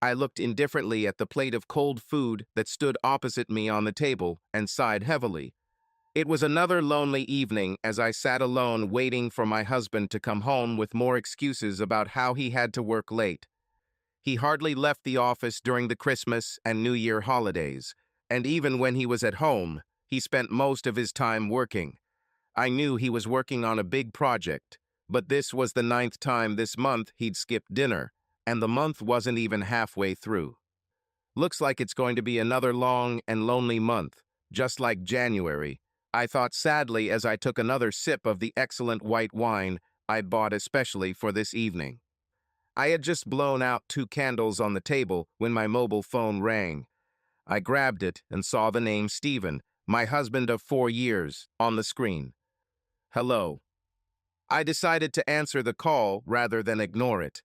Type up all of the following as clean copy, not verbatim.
I looked indifferently at the plate of cold food that stood opposite me on the table and sighed heavily. It was another lonely evening as I sat alone waiting for my husband to come home with more excuses about how he had to work late. He hardly left the office during the Christmas and New Year holidays, and even when he was at home, he spent most of his time working. I knew he was working on a big project, but this was the 9th time this month he'd skipped dinner, and the month wasn't even halfway through. Looks like it's going to be another long and lonely month, just like January, I thought sadly as I took another sip of the excellent white wine I'd bought especially for this evening. I had just blown out 2 candles on the table when my mobile phone rang. I grabbed it and saw the name Stephen, my husband of 4 years, on the screen. Hello. I decided to answer the call rather than ignore it.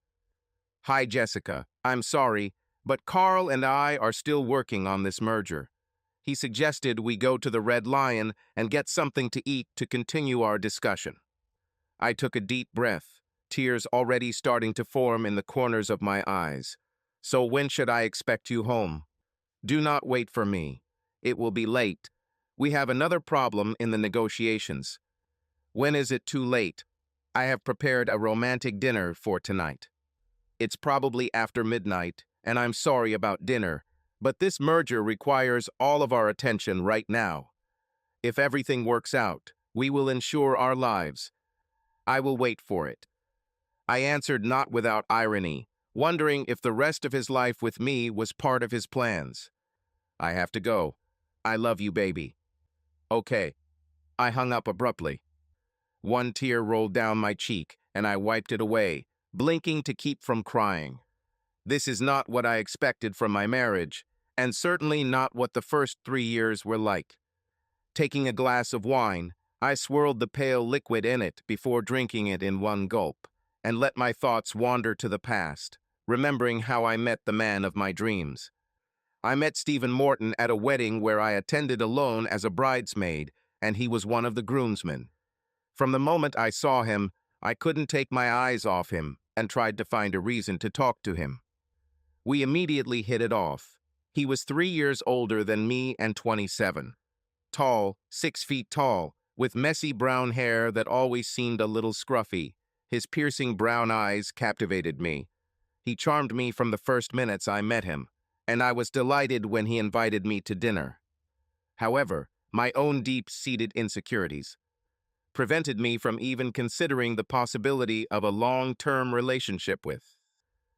Hi, Jessica. I'm sorry, but Carl and I are still working on this merger. He suggested we go to the Red Lion and get something to eat to continue our discussion. I took a deep breath, tears already starting to form in the corners of my eyes. So when should I expect you home? Do not wait for me. It will be late. We have another problem in the negotiations. When is it too late? I have prepared a romantic dinner for tonight. It's probably after midnight, and I'm sorry about dinner, but this merger requires all of our attention right now. If everything works out, we will ensure our lives. I will wait for it. I answered not without irony, wondering if the rest of his life with me was part of his plans. I have to go. I love you, baby. Okay. I hung up abruptly. One tear rolled down my cheek, and I wiped it away, blinking to keep from crying. This is not what I expected from my marriage, and certainly not what the first 3 years were like. Taking a glass of wine, I swirled the pale liquid in it before drinking it in one gulp, and let my thoughts wander to the past, remembering how I met the man of my dreams. I met Stephen Morton at a wedding where I attended alone as a bridesmaid, and he was one of the groomsmen. From the moment I saw him, I couldn't take my eyes off him and tried to find a reason to talk to him. We immediately hit it off. He was 3 years older than me and 27. Tall, 6 feet tall, with messy brown hair that always seemed a little scruffy. His piercing brown eyes captivated me. He charmed me from the first minutes I met him, and I was delighted when he invited me to dinner. However, my own deep-seated insecurities prevented me from even considering the possibility of a long-term relationship with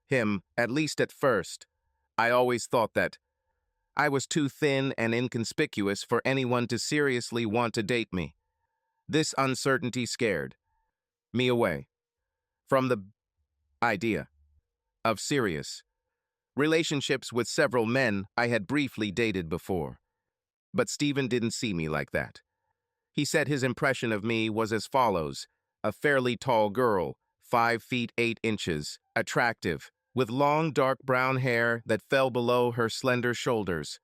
him, at least at first. I always thought that I was too thin and inconspicuous for anyone to seriously want to date me. This uncertainty scared me away from the idea of serious relationships with several men I had briefly dated before. But Stephen didn't see me like that. He said his impression of me was as follows: a fairly tall girl, 5 feet 8 inches, attractive, with long dark brown hair that fell below her slender shoulders.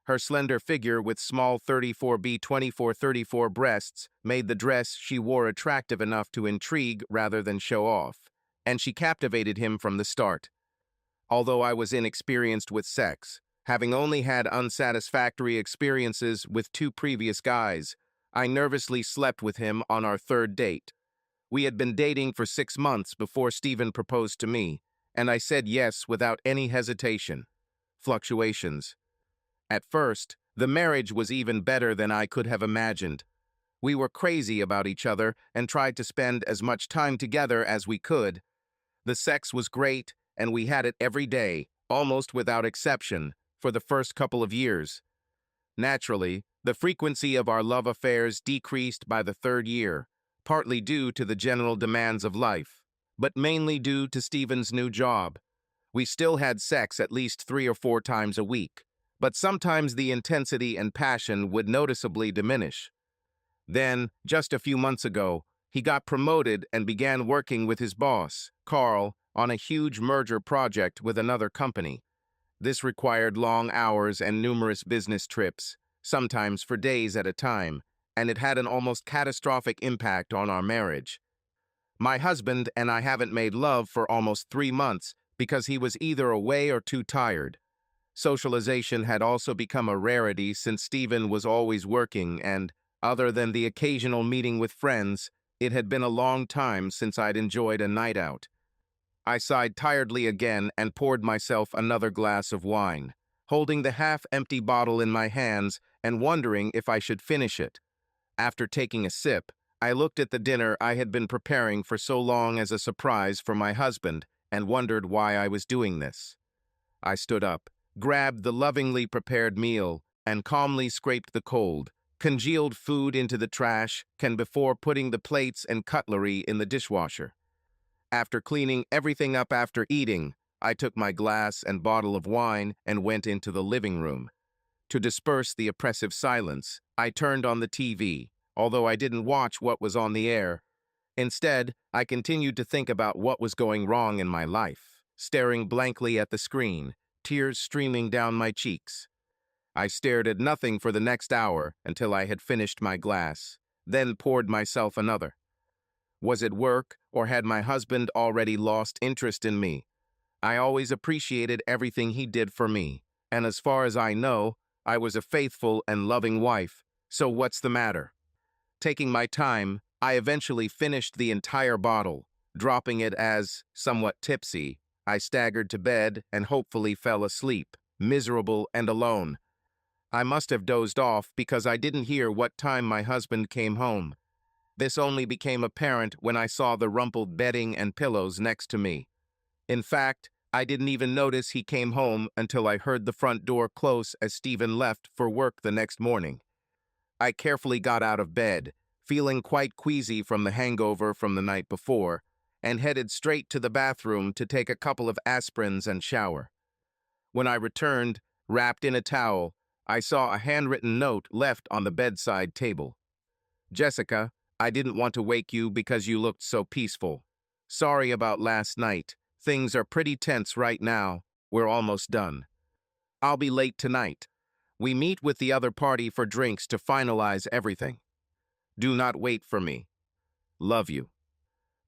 Her slender figure with small 34B24-34 breasts made the dress she wore attractive enough to intrigue rather than show off, and she captivated him from the start. Although I was inexperienced with sex, having only had unsatisfactory experiences with 2 previous guys, I nervously slept with him on our 3rd date. We had been dating for 6 months before Stephen proposed to me, and I said yes without any hesitation. Fluctuations. At first, the marriage was even better than I could have imagined. We were crazy about each other and tried to spend as much time together as we could. The sex was great, and we had it every day, almost without exception, for the first couple of years. Naturally, the frequency of our love affairs decreased by the 3rd year, partly due to the general demands of life, but mainly due to Stephen's new job. We still had sex at least 3 or 4 times a week, but sometimes the intensity and passion would noticeably diminish. Then, just a few months ago, he got promoted and began working with his boss, Carl, on a huge merger project with another company. This required long hours and numerous business trips, sometimes for days at a time, and it had an almost catastrophic impact on our marriage. My husband and I haven't made love for almost 3 months because he was either away or too tired. Socialization had also become a rarity since Stephen was always working and, other than the occasional meeting with friends, it had been a long time since I'd enjoyed a night out. I sighed tiredly again and poured myself another glass of wine, holding the half-empty bottle in my hands and wondering if I should finish it. After taking a sip, I looked at the dinner I had been preparing for so long as a surprise for my husband and wondered why I was doing this. I stood up, grabbed the lovingly prepared meal, and calmly scraped the cold, congealed food into the trash can before putting the plates and cutlery in the dishwasher. After cleaning everything up after eating, I took my glass and bottle of wine and went into the living room. To disperse the oppressive silence, I turned on the TV, although I didn't watch what was on the air. Instead, I continued to think about what was going wrong in my life, staring blankly at the screen, tears streaming down my cheeks. I stared at nothing for the next hour until I had finished my glass, then poured myself another. Was it work, or had my husband already lost interest in me? I always appreciated everything he did for me, and as far as I know, I was a faithful and loving wife, so what's the matter? Taking my time, I eventually finished the entire bottle, dropping it as, somewhat tipsy, I staggered to bed and hopefully fell asleep, miserable and alone. I must have dozed off because I didn't hear what time my husband came home. This only became apparent when I saw the rumpled bedding and pillows next to me. In fact, I didn't even notice he came home until I heard the front door close as Stephen left for work the next morning. I carefully got out of bed, feeling quite queasy from the hangover from the night before, and headed straight to the bathroom to take a couple of aspirins and shower. When I returned, wrapped in a towel, I saw a handwritten note left on the bedside table. "Jessica, I didn't want to wake you because you looked so peaceful. Sorry about last night. Things are pretty tense right now. We're almost done. I'll be late tonight. We meet with the other party for drinks to finalize everything. Do not wait for me. Love you."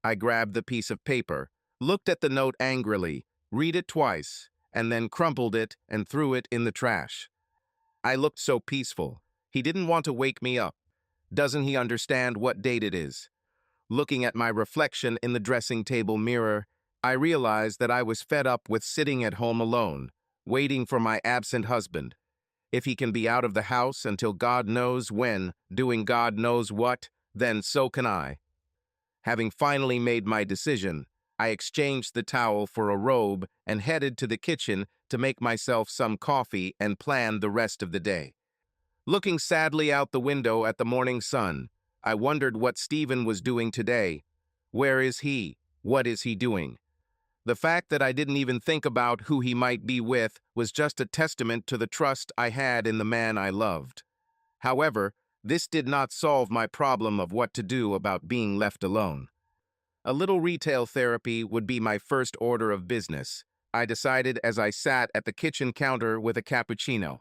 I grabbed the piece of paper, looked at the note angrily, read it twice, and then crumpled it and threw it in the trash. I looked so peaceful. He didn't want to wake me up. Doesn't he understand what date it is? Looking at my reflection in the dressing table mirror, I realized that I was fed up with sitting at home alone, waiting for my absent husband. If he can be out of the house until God knows when, doing God knows what, then so can I. Having finally made my decision, I exchanged the towel for a robe and headed to the kitchen to make myself some coffee and plan the rest of the day. Looking sadly out the window at the morning sun, I wondered what Stephen was doing today. Where is he? What is he doing? The fact that I didn't even think about who he might be with was just a testament to the trust I had in the man I loved. However, this did not solve my problem of what to do about being left alone. A little retail therapy would be my first order of business, I decided as I sat at the kitchen counter with a cappuccino.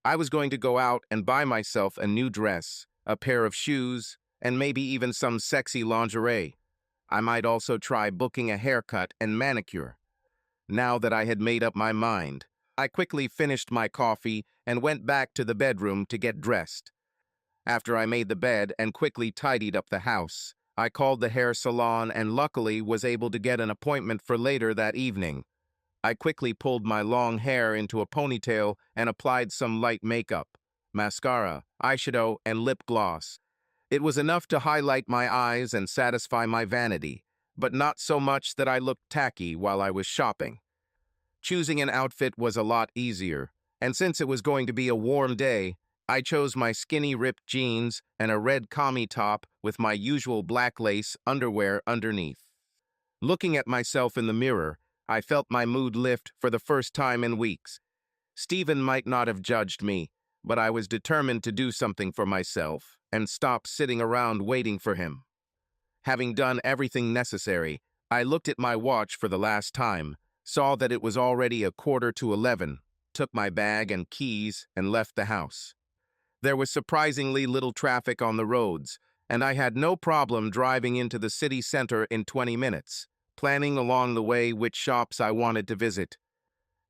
I was going to go out and buy myself a new dress, a pair of shoes, and maybe even some sexy lingerie. I might also try booking a haircut and manicure. Now that I had made up my mind, I quickly finished my coffee and went back to the bedroom to get dressed. After I made the bed and quickly tidied up the house, I called the hair salon and luckily was able to get an appointment for later that evening. I quickly pulled my long hair into a ponytail and applied some light makeup, mascara, eyeshadow, and lip gloss. It was enough to highlight my eyes and satisfy my vanity, but not so much that I looked tacky while I was shopping. Choosing an outfit was a lot easier, and since it was going to be a warm day, I chose my skinny ripped jeans and a red cami top with my usual black lace underwear underneath. Looking at myself in the mirror, I felt my mood lift for the first time in weeks. Stephen might not have judged me, but I was determined to do something for myself and stop sitting around waiting for him. Having done everything necessary, I looked at my watch for the last time, saw that it was already 11:15, took my bag and keys, and left the house. There was surprisingly little traffic on the roads, and I had no problem driving into the city center in 20 minutes. planning along the way which shops I wanted to visit.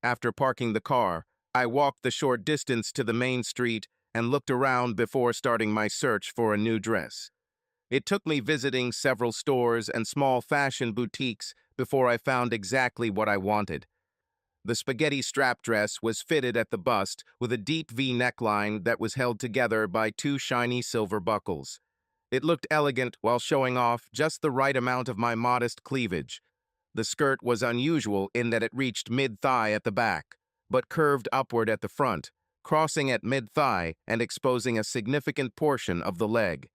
After parking the car, I walked the short distance to the main street and looked around before starting my search for a new dress. It took me visiting several stores and small fashion boutiques before I found exactly what I wanted. The spaghetti strap dress was fitted at the bust with a deep V neckline that was held together by two shiny silver buckles. It looked elegant while showing off just the right amount of my modest cleavage. The skirt was unusual in that it reached mid-thigh at the back, but curved upward at the front, crossing at mid-thigh and exposing a significant portion of the leg.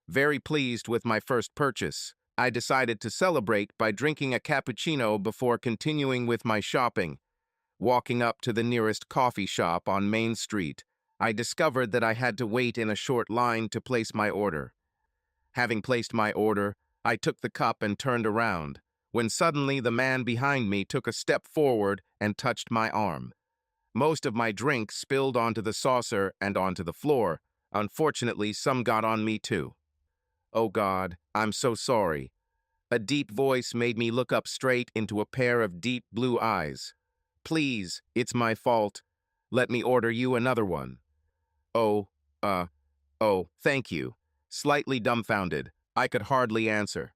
Very pleased with my first purchase, I decided to celebrate by drinking a cappuccino before continuing with my shopping. Walking up to the nearest coffee shop on Main Street, I discovered that I had to wait in a short line to place my order. Having placed my order, I took the cup and turned around, when suddenly the man behind me took a step forward and touched my arm. Most of my drink spilled onto the saucer and onto the floor. Unfortunately, some got on me too. "Oh God, I'm so sorry." A deep voice made me look up straight into a pair of deep blue eyes. "Please, it's my fault. Let me order you another one." Oh, thank you." Slightly dumbfounded, I could hardly answer.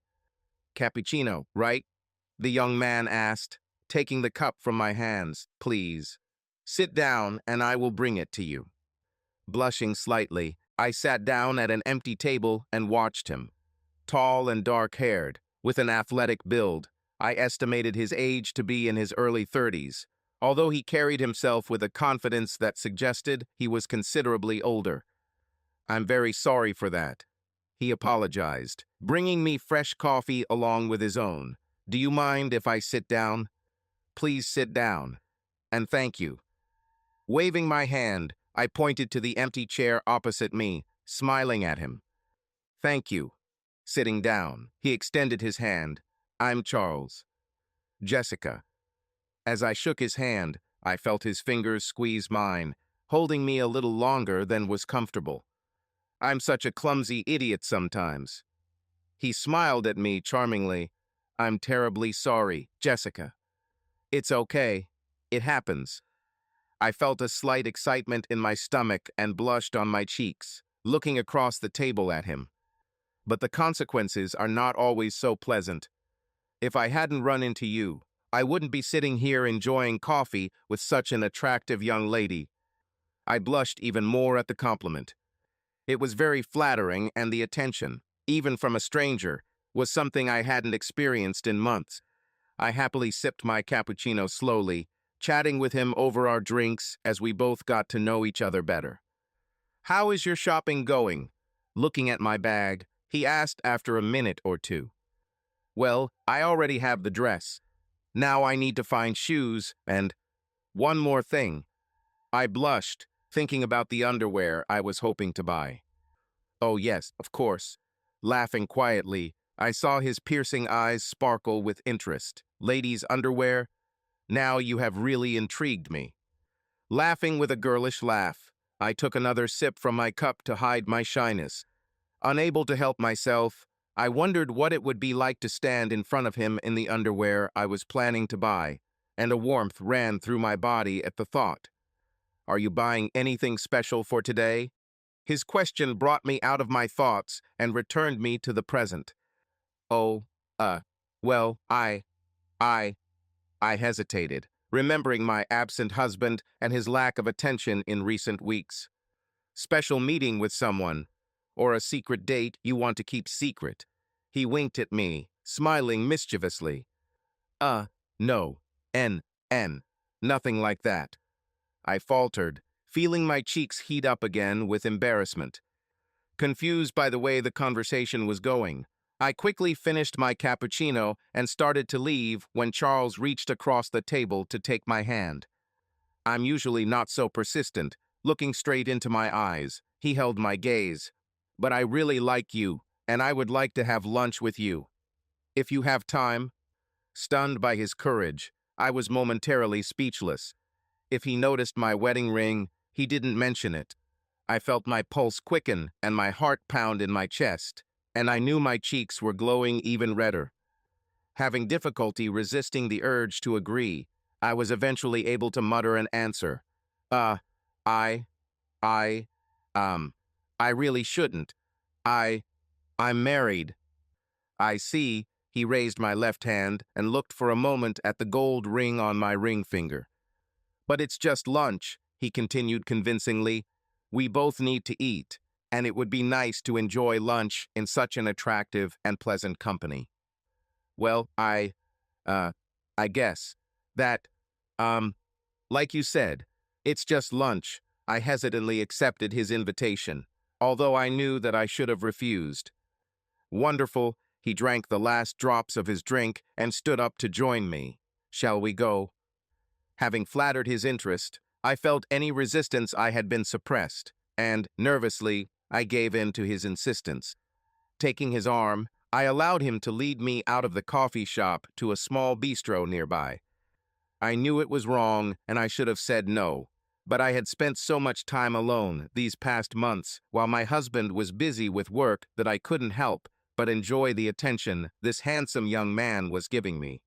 "Cappuccino, right?" the young man asked, taking the cup from my hands. "Please. Sit down and I will bring it to you." Blushing slightly, I sat down at an empty table and watched him. Tall and dark-haired, with an athletic build, I estimated his age to be in his early 30s, although he carried himself with a confidence that suggested he was considerably older. "I'm very sorry for that," he apologized, bringing me fresh coffee along with his own. "Do you mind if I sit down?" "Please sit down. And thank you." Waving my hand, I pointed to the empty chair opposite me, smiling at him. "Thank you." Sitting down, he extended his hand. "I'm Charles." "Jessica." As I shook his hand, I felt his fingers squeeze mine, holding me a little longer than was comfortable. "I'm such a clumsy idiot sometimes." He smiled at me charmingly. "I'm terribly sorry, Jessica." "It's okay. It happens." I felt a slight excitement in my stomach and blushed on my cheeks, looking across the table at him. But the consequences are not always so pleasant. If I hadn't run into you, I wouldn't be sitting here enjoying coffee with such an attractive young lady. I blushed even more at the compliment. It was very flattering, and the attention, even from a stranger, was something I hadn't experienced in months. I happily sipped my cappuccino slowly, chatting with him over our drinks as we both got to know each other better. "How is your shopping going?" Looking at my bag, he asked after a minute or two. "Well, I already have the dress. Now I need to find shoes and one more thing." I blushed, thinking about the underwear I was hoping to buy. "Oh yes, of course." Laughing quietly, I saw his piercing eyes sparkle with interest. "Ladies' underwear? Now you have really intrigued me." Laughing with a girlish laugh, I took another sip from my cup to hide my shyness. Unable to help myself, I wondered what it would be like to stand in front of him in the underwear I was planning to buy, and a warmth ran through my body at the thought. "Are you buying anything special for today?" His question brought me out of my thoughts and returned me to the present. "Oh, well, I hesitated, remembering my absent husband and his lack of attention in recent weeks. "Special meeting with someone, or a secret date you want to keep secret." He winked at me, smiling mischievously. No, nothing like that." I faltered, feeling my cheeks heat up again with embarrassment. Confused by the way the conversation was going, I quickly finished my cappuccino and started to leave when Charles reached across the table to take my hand. I'm usually not so persistent. Looking straight into my eyes, he held my gaze. "But I really like you, and I would like to have lunch with you. If you have time." Stunned by his courage, I was momentarily speechless. If he noticed my wedding ring, he didn't mention it. I felt my pulse quicken and my heart pound in my chest, and I knew my cheeks were glowing even redder. Having difficulty resisting the urge to agree, I was eventually able to mutter an answer. Uh, I, I, um, I really shouldn't. I, I'm married. I see, he raised my left hand and looked for a moment at the gold ring on my ring finger. But it's just lunch, he continued convincingly. We both need to eat, and it would be nice to enjoy lunch in such an attractive and pleasant company. Well, uh, I guess that, um, like you said, it's just lunch. I hesitantly accepted his invitation, although I knew that I should have refused. Wonderful, he drank the last drops of his drink and stood up to join me. Shall we go? Having flattered his interest, I felt any resistance I had been suppressed, and, nervously, I gave in to his insistence. Taking his arm, I allowed him to lead me out of the coffee shop to a small bistro nearby. I knew it was wrong, and I should have said no, but I had spent so much time alone these past months while my husband was busy with work that I couldn't help but enjoy the attention this handsome young man was giving me.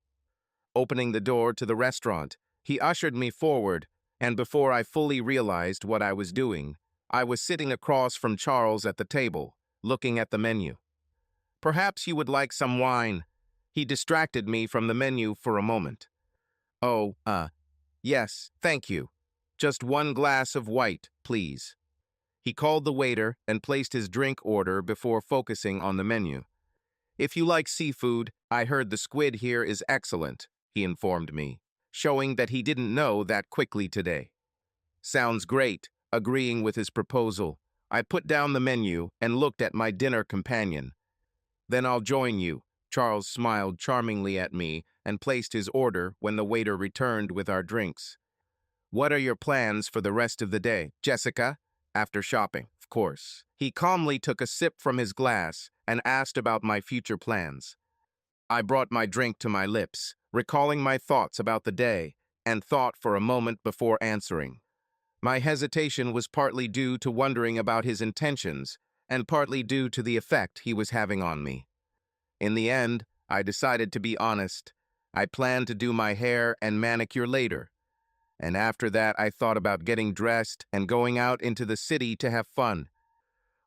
Opening the door to the restaurant, he ushered me forward, and before I fully realized what I was doing, I was sitting across from Charles at the table, looking at the menu. Perhaps you would like some wine. He distracted me from the menu for a moment. Oh, yes, thank you. Just one glass of white, please. He called the waiter and placed his drink order before focusing on the menu. If you like seafood, I heard the squid here is excellent, he informed me, showing that he didn't know that quickly today. Sounds great, agreeing with his proposal. I put down the menu and looked at my dinner companion. Then I'll join you. Charles smiled charmingly at me and placed his order when the waiter returned with our drinks. What are your plans for the rest of the day, Jessica? After shopping, of course. He calmly took a sip from his glass and asked about my future plans. I brought my drink to my lips, recalling my thoughts about the day, and thought for a moment before answering. My hesitation was partly due to wondering about his intentions, and partly due to the effect he was having on me. In the end, I decided to be honest. I planned to do my hair and manicure later, and after that I thought about getting dressed and going out into the city to have fun.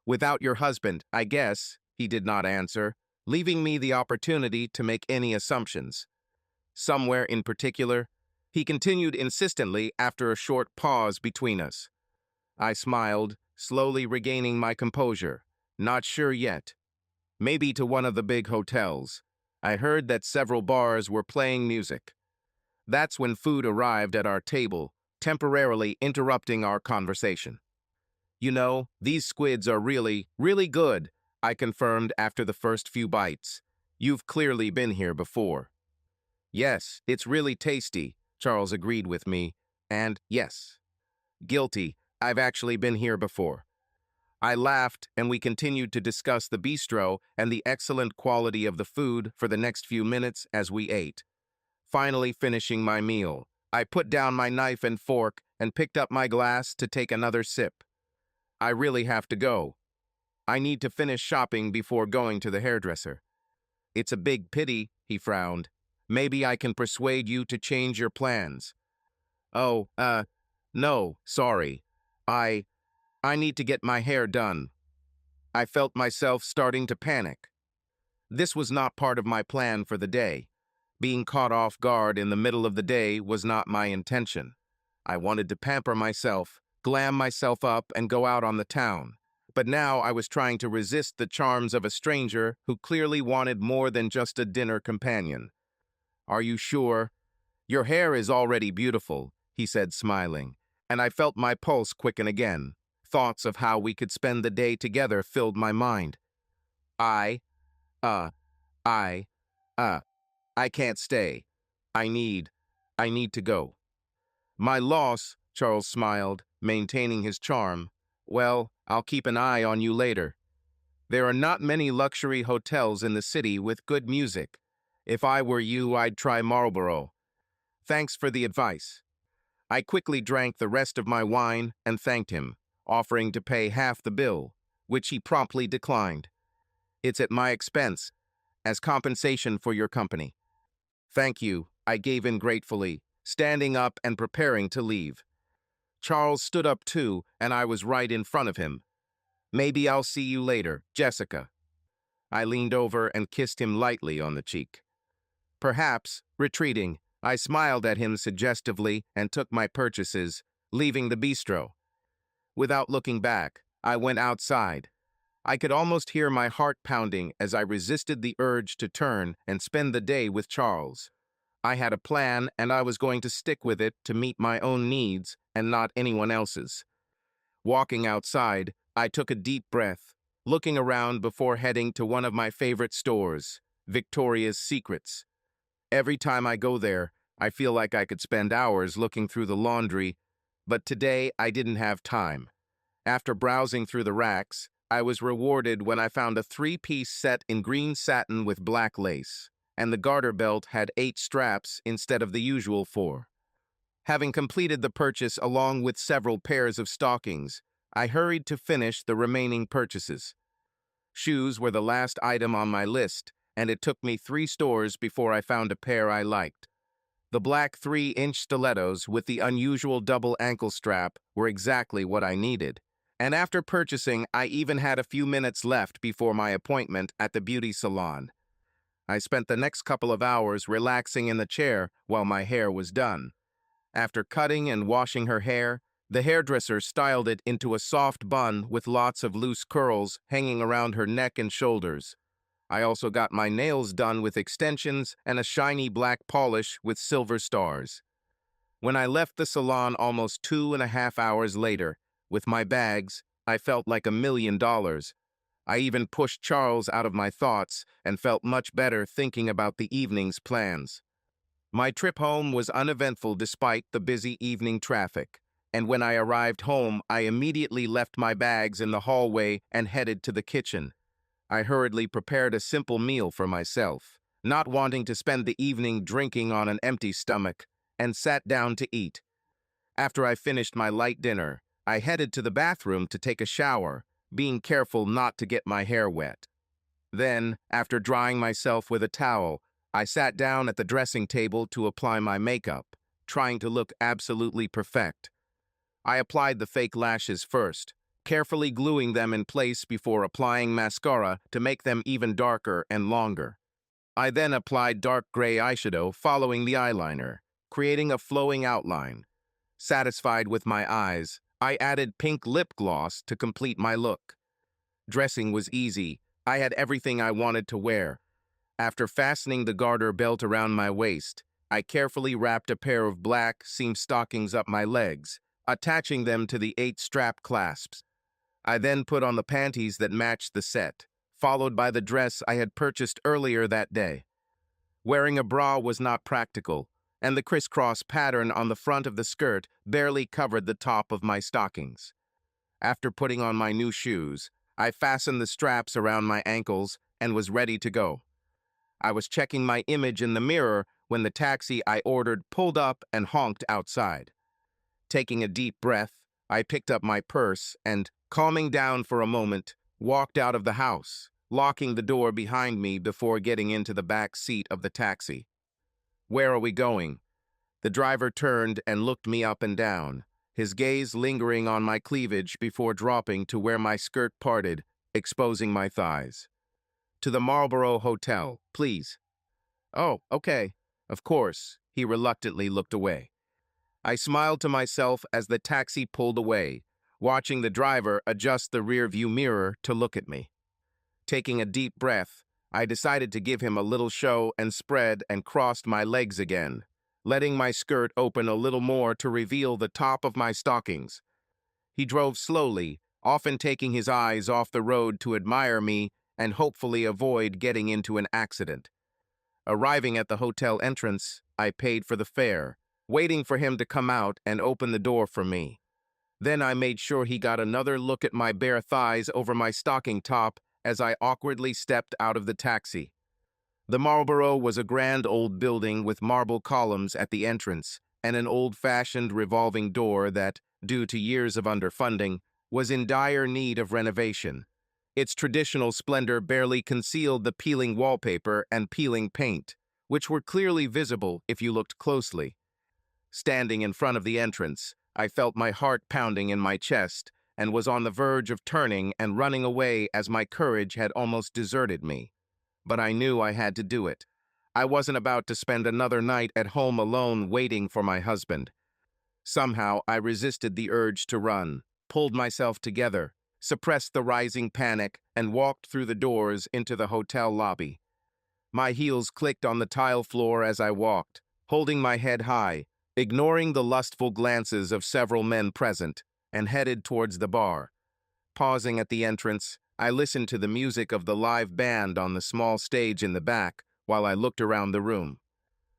Without your husband, I guess, he did not answer, leaving me the opportunity to make any assumptions. Somewhere in particular, he continued insistently after a short pause between us. I smiled, slowly regaining my composure. Not sure yet. Maybe to one of the big hotels. I heard that several bars were playing music. That's when food arrived at our table, temporarily interrupting our conversation. You know, these squids are really, really good, I confirmed after the first few bites. You've clearly been here before. Yes, it's really tasty, Charles agreed with me, and yes, guilty, I've actually been here before. I laughed, and we continued to discuss the bistro and the excellent quality of the food for the next few minutes as we ate. Finally finishing my meal, I put down my knife and fork and picked up my glass to take another sip. I really have to go. I need to finish shopping before going to the hairdresser. It's a big pity, he frowned. Maybe I can persuade you to change your plans. Oh, no, sorry. I need to get my hair done. I felt myself starting to panic. This was not part of my plan for the day. Being caught off guard in the middle of the day was not my intention. I wanted to pamper myself, glam myself up, and go out on the town. But now I was trying to resist the charms of a stranger who clearly wanted more than just a dinner companion. Are you sure? Your hair is already beautiful, he said, smiling, and I felt my pulse quicken again. Thoughts of how we could spend the day together filled my mind. I, uh, I, uh, I can't stay. I need to go. My loss, Charles smiled, maintaining his charm. Well, I'll keep an eye on you later. There are not many luxury hotels in the city with good music. If I were you, I'd try Marlborough. Thanks for the advice. I quickly drank the rest of my wine and thanked him, offering to pay half the bill, which he promptly declined. It's at my expense, as compensation for your company. Thank you, I gave in gratefully, standing up and preparing to leave. Charles stood up too, and I was right in front of him. Maybe I'll see you later, Jessica. I leaned over and kissed him lightly on the cheek. Perhaps, retreating, I smiled at him suggestively and took my purchases, leaving the bistro. Without looking back, I went outside. I could almost hear my heart pounding as I resisted the urge to turn and spend the day with Charles. I had a plan, and I was going to stick with it to meet my own needs and not anyone else's. Walking outside, I took a deep breath, looking around before heading to one of my favorite stores, Victoria's Secrets. Every time I go there, I feel like I could spend hours looking through the laundry, but today I didn't have time. After browsing through the racks, I was rewarded when I found a three-piece set in green satin with black lace, and the garter belt had 8 straps instead of the usual 4. Having completed the purchase along with several pairs of stockings, I hurried to finish the remaining purchases. Shoes were the last item on my list, and it took me 3 stores before I found a pair I liked. The black 3-inch stilettos with the unusual double ankle strap were exactly what I needed. And after purchasing, I even had a few minutes left before my appointment at the beauty salon. I spent the next couple of hours relaxing in the chair while my hair was done. After cutting and washing her hair, the hairdresser styled it into a soft bun with lots of loose curls hanging around her neck and shoulders. I also got my nails done with extensions and a shiny black polish with silver stars. When I left the salon almost 2.5 hours later, with my bags, I felt like $1 million. I even pushed Charles out of my thoughts and felt much better thinking about the evening's plans. My trip home was uneventful despite the busy evening traffic, and when I arrived home, I immediately left my bags in the hallway and headed to the kitchen. I hurriedly prepared a simple meal for myself, not wanting to spend the evening drinking on an empty stomach, and sat down to eat. After I finished my light dinner, I headed to the bathroom to take a shower, being careful not to get my hair wet. Then, after drying myself with a towel, I sat down at the dressing table to apply my makeup, trying to look absolutely perfect. I applied the fake lashes first, carefully gluing them in place before applying mascara to make them even darker and longer. I then applied dark gray eyeshadow following the eyeliner, creating a flowing outline. Satisfied with my eyes, I added pink lip gloss to complete my look. Dressing was easy. I had everything I wanted to wear. After fastening the garter belt around my waist, I carefully wrapped a pair of black seam stockings up my legs, attaching them to the 8 strap clasps. I then put on the panties that matched the set, followed by the dress I had purchased earlier that day. Wearing a bra was not practical, and the crisscross pattern on the front of the skirt barely covered the top of my stockings. After putting on my new shoes, I fastened the straps around my ankles and was ready to go. I was checking my image in the mirror when the taxi I ordered pulled up and honked outside. Taking a deep breath, I picked up my purse and, calming down for a moment, walked out of the house, locking the door behind me before getting into the back seat of the taxi. "Where are we going?" The driver turned and looked me up and down, his gaze lingering on my cleavage before dropping to where my skirt parted, exposing my thighs. "To the Marlborough Hotel, please." "Oh, okay. Of course." He reluctantly looked away. I smiled to myself as the taxi pulled away, watching the driver adjust the rear-view mirror to look at me. Taking a deep breath, I decided to give him a little show and spread and crossed my legs again, letting my skirt open a little more to reveal the top of my stockings. He drove slowly, often taking his eyes off the road to admire me and hopefully avoid getting into an accident. Arriving at the hotel entrance, I paid for the fare, waiting for him to come out and open the door for me. Then I made sure he got another look at my bare thighs over my stocking top as I awkwardly stepped out of the taxi. The Marlborough was a grand old building with marble columns at the entrance and an old-fashioned revolving door that, due to years of underfunding, was in dire need of renovation. Its traditional splendor barely concealed the peeling wallpaper and peeling paint, which were clearly visible if you looked closely. Standing in front of the entrance, I felt my heart pounding in my chest and was on the verge of turning and running away as my courage had almost deserted me. But I knew I had to do it. I wasn't about to spend another night at home alone waiting for my husband. Somehow, I resisted the urge to run, pulled myself together, suppressed the rising panic, and walked through the doors into the hotel lobby. My heels clicked on the tile floor as I walked, holding my head high, ignoring the lustful glances of several men present, and headed towards the bar. Pausing at the entrance, I listened to the music of the live band on the small stage in the back while I looked around the room.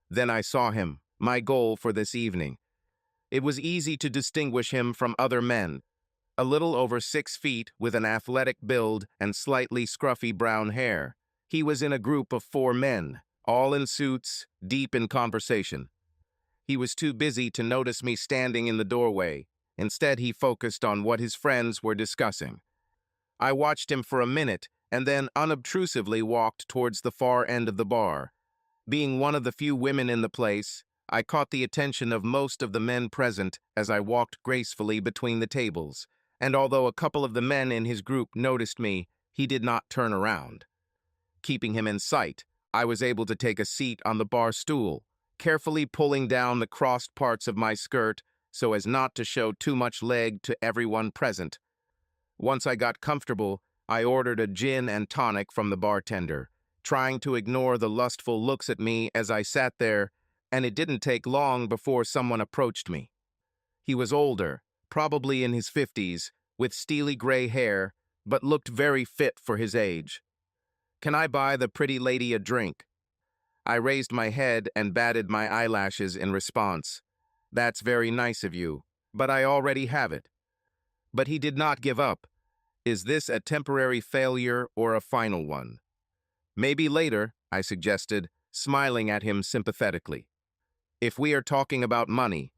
Then I saw him, my goal for this evening. It was easy to distinguish him from other men. A little over 6 feet with an athletic build and slightly scruffy brown hair. He was in a group of 4 men, all in suits, deep in conversation. He was too busy to notice me standing in the doorway. Instead, he focused on what his friends were discussing. I watched him for a minute and then unobtrusively walked towards the far end of the bar. Being one of the few women in the place, I caught the attention of most of the men present as I walked gracefully between the tables, and although a couple of the men in his group noticed me, he did not turn around. Keeping him in sight, I was able to take a seat on the bar stool, carefully pulling down the crossed parts of my skirt so as not to show too much leg to everyone present. Once I got comfortable, I ordered a gin and tonic from the bartender, trying to ignore the lustful looks at me as I sat there, and it didn't take long before someone approached me. He was older, probably in his 50s, with steely gray hair, but looked very fit for his age. "Can I buy the pretty lady a drink?" I raised my head and batted my eyelashes in response. "That's very nice of you, but I already have it." But he did not give up. "Is this a temporary failure or a final one?" "Maybe later," I suggested, smiling at him sympathetically. "If we are talking about money."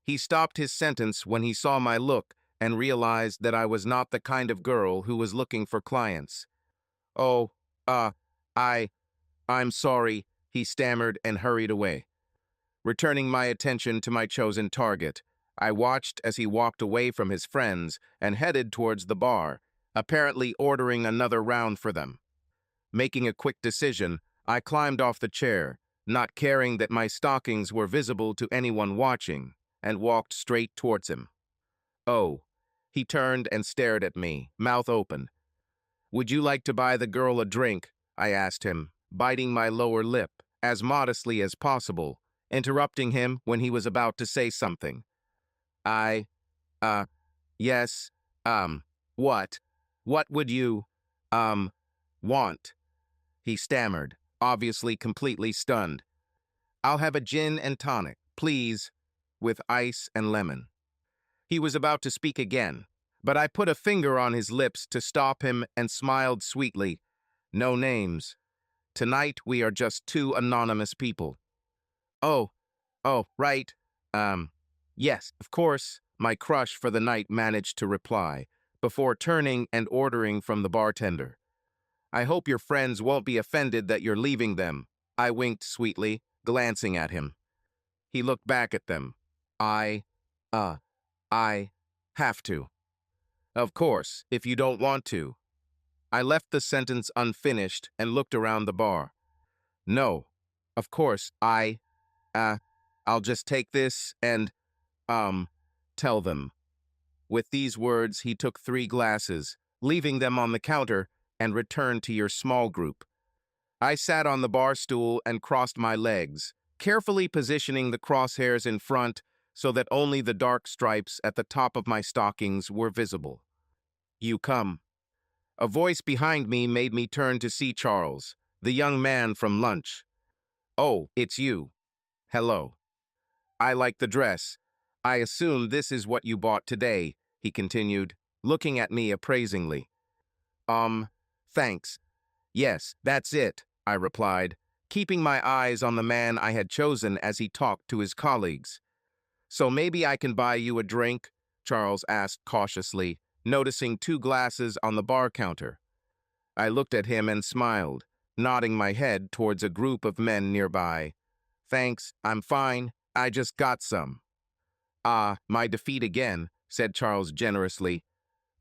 He stopped his sentence when he saw my look and realized that I was not the kind of girl who was looking for clients. "Oh, I'm sorry," he stammered and hurried away. Returning my attention to my chosen target, I watched as he walked away from his friends and headed towards the bar, apparently ordering another round for them. Making a quick decision, I climbed off the chair, not caring that my stockings were visible to anyone watching, and walked straight towards him. "Oh." He turned and stared at me, mouth open. "Would you like to buy the girl a drink?" I asked him, biting my lower lip, as modestly as possible, interrupting him when he was about to say something. I, yes, what? What would you, want?" He stammered, obviously completely stunned. "I'll have a gin and tonic, please, with ice and lemon." He was about to speak again, but I put a finger on his lips to stop him and smiled sweetly. "No names. Tonight we are just 2 anonymous people." Oh, right. Yes, of course," my crush for the night managed to reply, before turning and ordering from the bartender. "I hope your friends won't be offended that you're leaving them." I winked sweetly, glancing at him. He looked back at them. I have to." "Of course, if you don't want to." I left the sentence unfinished and looked around the bar. "No, of course, I'll just take this and, tell them." With these words, he took 3 glasses, leaving them on the counter, and returned to your small group. I sat on the bar stool and crossed my legs, carefully positioning the crosshairs in front so that only the dark stripes at the top of my stockings were visible. "You come." A voice behind me made me turn to see Charles, the young man from lunch. "Oh, it's you. Hello. I like the dress. I assume this is what you bought today," he continued, looking at me appraisingly. Thanks. "Yes, that's it," I replied, keeping my eyes on the man I had chosen as he talked to his colleagues. "So maybe I can buy you a drink?" Charles asked cautiously, noticing 2 glasses on the bar counter. I looked at him and smiled. nodding my head towards a group of men nearby. "Thanks, I'm fine. I just got some." "Ah, my defeat again," said Charles generously.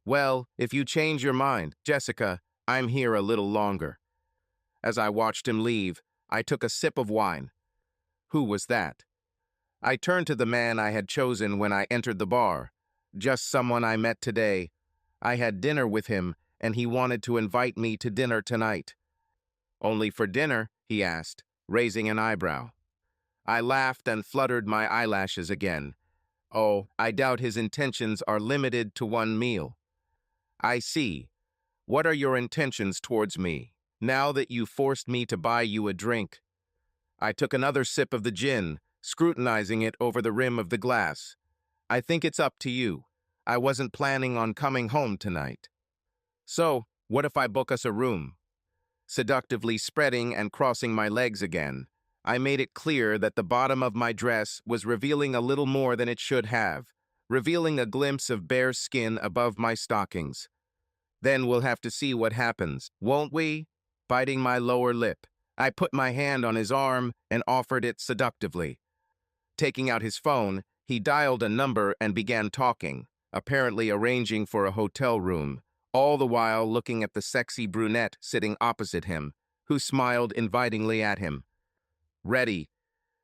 "Well, if you change your mind, Jessica, I'm here a little longer." As I watched him leave, I took a sip of wine. Who was that? I turned to the man I had chosen when I entered the bar. Just someone I met today. I had dinner with him, and he wanted to invite me to dinner tonight. "Only for dinner?" he asked, raising an eyebrow. I laughed and fluttered my eyelashes again. Oh, I doubt his intentions are limited to one meal. "I see. What are your intentions towards me, now that you forced me to buy you a drink?" I took another sip of the gin, scrutinizing it over the rim of the glass. "I think it's up to you. I wasn't planning on coming home tonight." "So, what if I book us a room?" Seductively spreading and crossing my legs again, I made it clear that the bottom of my dress was revealing a little more than it should have, revealing a glimpse of bare skin above my stockings. "Then we'll have to see what happens, won't we?" Biting my lower lip, I put my hand on his arm and offered it seductively. Taking out his phone, he dialed a number and began talking, apparently arranging for a hotel room, all the while looking at the sexy brunette sitting opposite him, who smiled invitingly at him. "Ready.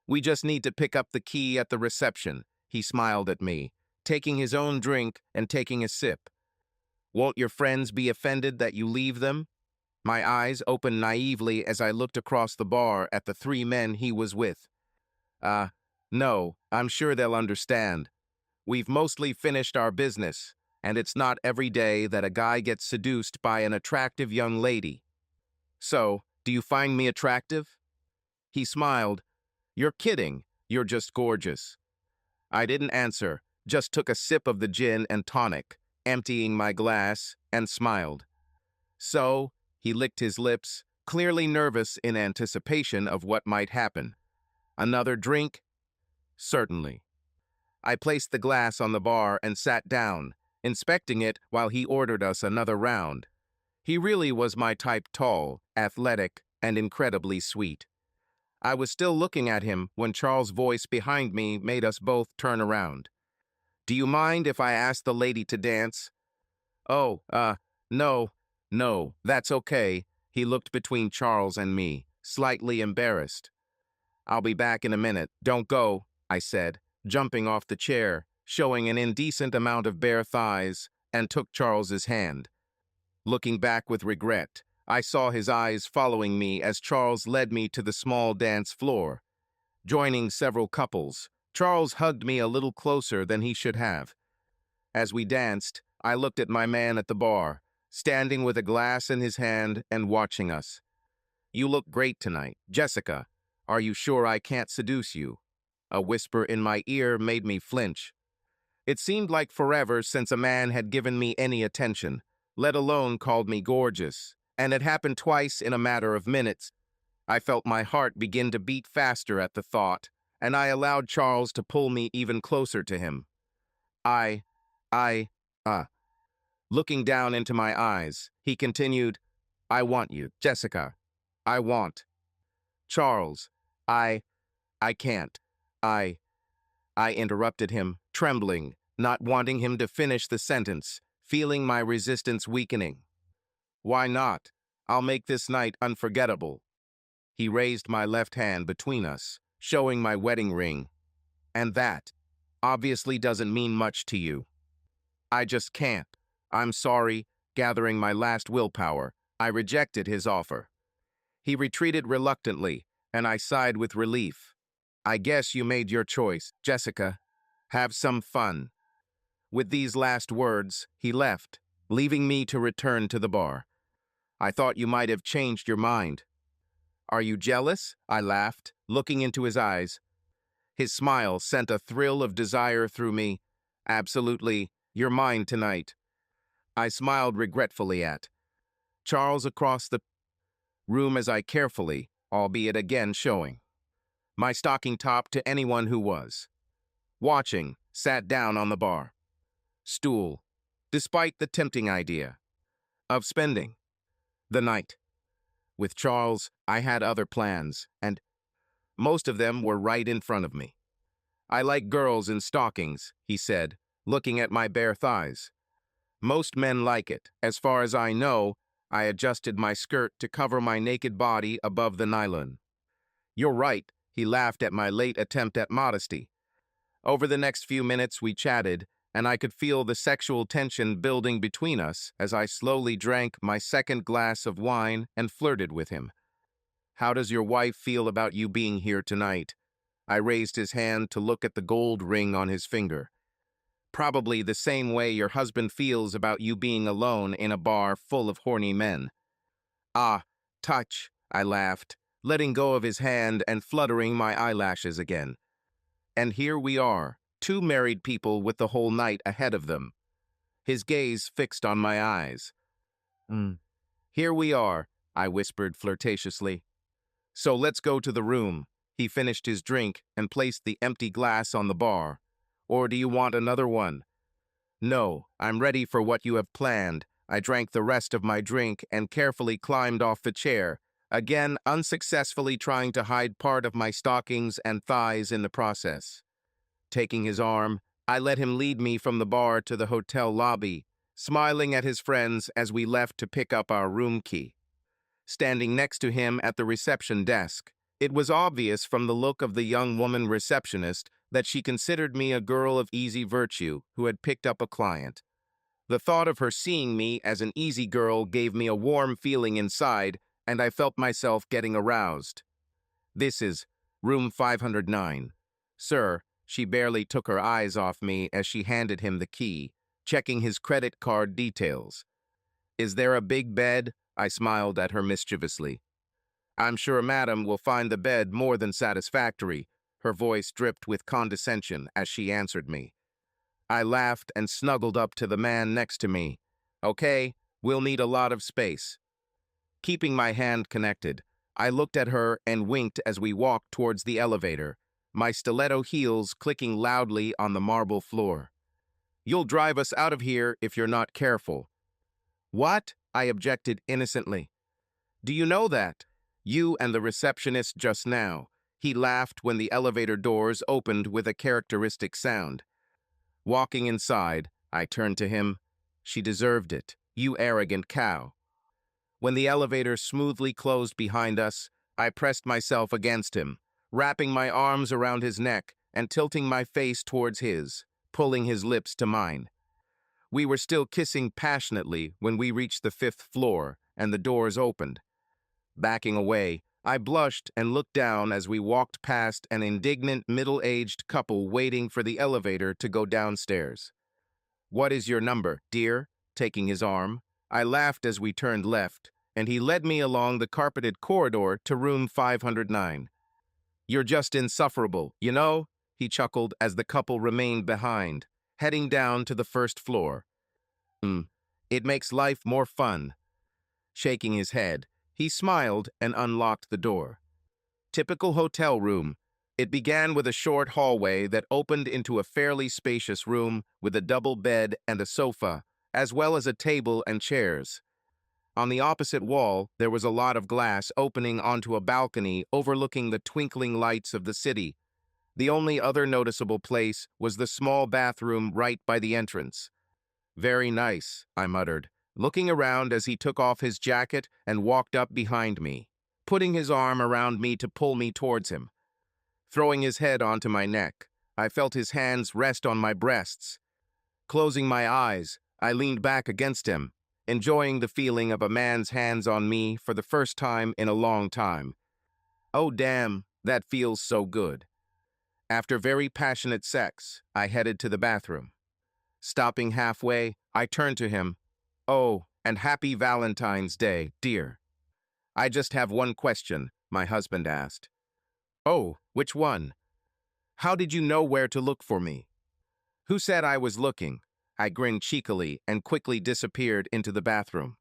We just need to pick up the key at the reception," he smiled at me, taking his own drink and taking a sip. "Won't your friends be offended that you leave them?" My eyes opened naively as I looked across the bar at the three men he was with. No, I'm sure they'll understand. We've mostly finished our business, and it's not every day that a guy gets seduced by an attractive young lady. So, do you find me attractive?" He smiled. "You're kidding. You're just gorgeous." I didn't answer, just took a sip of the gin and tonic, emptying my glass, and smiled. "So," he licked his lips, clearly nervous in anticipation of what might happen. "Another drink?" "Certainly." I placed the glass on the bar and sat down, inspecting it while he ordered us another round. He really was my type: tall, athletic, and incredibly sweet. I was still looking at him when Charles' voice behind me made us both turn around. "Do you mind if I ask the lady to dance?" "Oh, no, no, that's okay." He looked between Charles and me, slightly embarrassed. "I'll be back in a minute. Don't go," I said, jumping off the chair, showing an indecent amount of bare thighs, and took Charles's hand. Looking back with regret, I saw his eyes following me as Charles led me to the small dance floor. Joining several couples, Charles hugged me a little closer than he should have. As we danced, I looked at my man at the bar, standing with a glass in his hand and watching us. "You look great tonight, Jessica. Are you sure I can't seduce you?" A whisper in my ear made me flinch. It seemed like forever since a man had given me any attention, let alone called me gorgeous, and it happened twice in a matter of minutes. I felt my heart begin to beat faster at the thought, and I allowed Charles to pull me even closer to him. I, I, uh, Looking down into my eyes, he continued, "I want you, Jessica. I want." "Charles, I can't. I, I interrupted him, trembling, not wanting him to finish the sentence, feeling my resistance weakening. "Why not? I'll make this night unforgettable." He raised my left hand between us, showing my wedding ring. "And that obviously doesn't mean much to you." "I just can't. I'm sorry." Gathering my last willpower, I rejected his offer. He retreated reluctantly, and I sighed with relief. "I guess you made your choice, Jessica. Have some fun." With these last words, he left, leaving me to return to the bar. "I thought you might have changed your mind." "Are you jealous?" I laughed, looking into his eyes. His smile sent a thrill of desire through me. "Absolutely. You're mine tonight." I smiled regretfully at Charles across the room as I carefully, albeit again showing my stocking top to anyone who was watching, sat down on the bar stool, despite the tempting idea of spending the night With Charles, I had other plans, and most of them were right in front of me. I like girls in stockings, he said, looking at my bare thighs. Most men like it. As far as I know, I adjusted my skirt to cover my naked body above the nylon. You're right, he laughed at my late attempt at modesty. Over the next few minutes we chatted, and I could feel the sexual tension building between us as I slowly drank my second glass of wine and flirted with him. How does your wife feel about you being here tonight? I raised his hand to look at the gold ring on his finger. Probably the same way your husband feels about you being alone in a bar full of horny men. Ah, touch, I laughed, letting go of his hand and fluttering my eyelashes again. And here we are, two married people with the whole night ahead of them. His gaze fixed on my eyes. Here we are, I whispered flirtatiously. So let's go to the room. He finished his drink and placed the empty glass on the bar. Or do you want another one? No, I'm ready for what you have planned. I drank the rest of my drink and carefully climbed off the chair, again unsuccessfully trying to hide part of my stockings and thighs in the process. Taking his arm, I let him lead me from the bar to the hotel lobby, smiling at his friends as we left to pick up our room key. Standing next to him at the reception desk, it was obvious from the look of the young woman receptionist that she considered me a girl of easy virtue who had picked up a client. The thought of her seeing me as an easy girl gave me a warm feeling inside, and I felt myself getting aroused. This is room 509. Sir, she barely took her eyes off me as she handed him the key, checking his credit card details. Is there a big bed? I smiled at her mischievously. I'm sure Madam will find the bed more than satisfactory. Her voice dripped with condescension as she answered me. I laughed and snuggled up to the man next to me. Okay, we'll need a lot of space. Keeping my hand connected, I looked at her and winked as we walked towards the elevator, my stiletto heels clicking loudly on the marble floor. You'll drive us out of here if you're not careful. What? I objected innocently. Do you know that? You and the receptionist just now. He laughed when the elevator doors opened with a characteristic sound. Walking inside, I turned to him. She deserved it, you arrogant cow. When the elevator smoothly closed behind us, I pressed myself against him, wrapping my arms around his neck and tilting my face towards his, pulling his lips to mine. We were still kissing passionately when we reached the 5th floor and the doors opened. Backing away, I blushed and looked down as we walked past an indignant middle-aged couple waiting for the elevator to go downstairs. What is your number, dear? Taking his arm. I laughed as we turned left, and he led me along the carpeted corridor to room 509. You're just insufferable, you know? He chuckled as the couple remained behind, heading down to the 1st floor. It makes life more fun. Shaking his head, he smiled and unlocked the door. Typical hotel room. It began with a short hallway that opened into a fairly spacious room with a double bed and a sofa, as well as a table and chairs. On the opposite wall, there was a lot of glass opening onto a balcony overlooking the twinkling lights of the city. The only other noticeable place was the small bathroom right by the entrance. Very nice, I muttered, looking around as he took off his jacket and walked up behind me, putting his arm around me to pull me towards him. Throwing his head onto my neck, I felt his hands rest on my breasts. Closing my eyes, I leaned back against him, enjoying the feeling of a man's hands on me for the first time in a long time. Oh damn, that feels so good. After very passionate sex, I headed to the bathroom. Stopping halfway, I turned to him. Oh, and happy Valentine's Day, dear. I just have one question, my husband asked. Oh, which one? How did you know where to look for me? Who said I was looking? I grinned cheekily and quickly disappeared into the bathroom.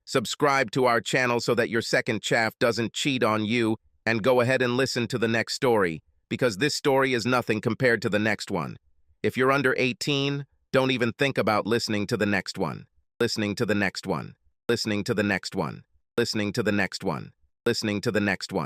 Subscribe to our channel so that your second chaff doesn't cheat on you, and go ahead and listen to the next story, because this story is nothing compared to the next one. If you're under 18, don't even think about listening to the next one. Listening to the next one. listening to the next one, listening to the next one.